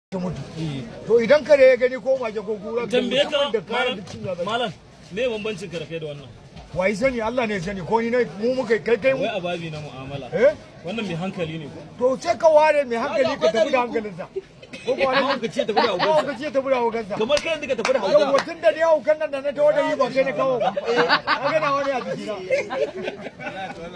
ta mutu. To idan kare ya gani ko mage ko kura tambaye ka malam me bambancin ka da kai da wannan? Wai sani Allah ne sani ko ni ne mu muka kai mu. Wai ababi na mu'amala. Wannan mai hankali ne ko? To sai ka ware mai hankali ka tafi da hankalinsa. Ko ba wani ka ce tafi da haukansa. Ka ce tafi da haukansa. Kamar kai yanzu ka tafi da haukansa. Yau mutun da ya haukan nan da na tawo da yi ba kai na kawo ba. Kaga na wani a jikina.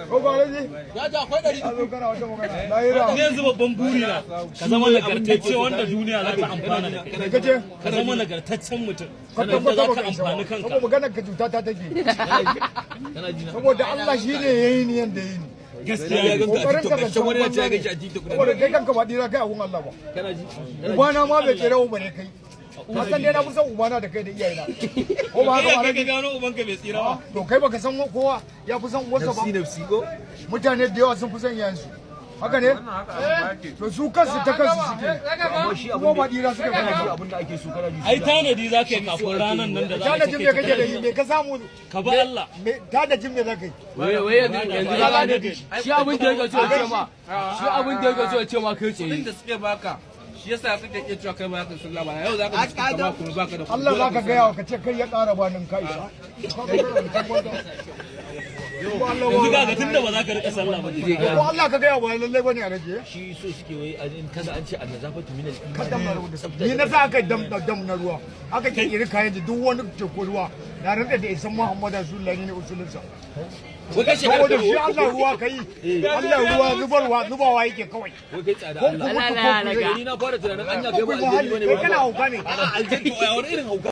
Ko ba wani? Ya ja akwai dari. Azo kana wata magana. Lahira. Ni yanzu babban buri na ka zama nagartacce wanda duniya za ta amfana da kai. Kace Ka zama nagartaccen mutum. Sannan za ka amfani kanka. Kuma maganar ka cuta ta take. Kana ji na. Saboda Allah shi ne yayi ni yanda yayi ni. Gaskiya ya ganka a TikTok kan wani ya ce ya gaji a TikTok. Saboda kai kanka ba dira kai abun Allah ba. Kana ji? Ubana ma bai tsere uba ne kai. Ka san dai na fi son ubana da kai da iyayena. Ko ba haka ba ka gano ubanka bai tsira ba. To kai baka san kowa ya fi son uwarsa ba. Nafsi ko? Mutane da yawa sun fi son iyayensu. Haka ne? To su kansu ta kansu suke. Amma shi Kuma ba dira suka gana abin da ake so kana ji. Ai tanadi za ka yi kafin ranar nan da za ka tanajin me kake da yi me ka samu ka ba Allah. Tanajin me za ka yi Wai yanzu ya gane shi abin da yake so ya ce ma. Shi abin da yake so ya ce ma kai tsaye. da suke baka shi yasa kake iya cewa kai ba ka sallah ba yau zaka ci ka kuma baka da Allah za ka gaya wa ka ce kai ya ƙara ba nan kai Yanzu ga tunda ba za ka rika sallah ba. ko Allah ka gaya wa lallai bane a rage Shi so suke wai in kaga an ce annazafatu minal kadan na rubuta ni na sa aka dam na ruwa aka kirkiri kayan da duk wani teku ruwa na rada da isan Muhammadu Rasulullahi ne usulinsa wai kai saboda shi Allah ruwa kai Allah ruwa zubawa yake kawai wai kai tsada Allah. Ni na fara tunanin anya kai ba kai kana hauka ne aljanna wani irin hauka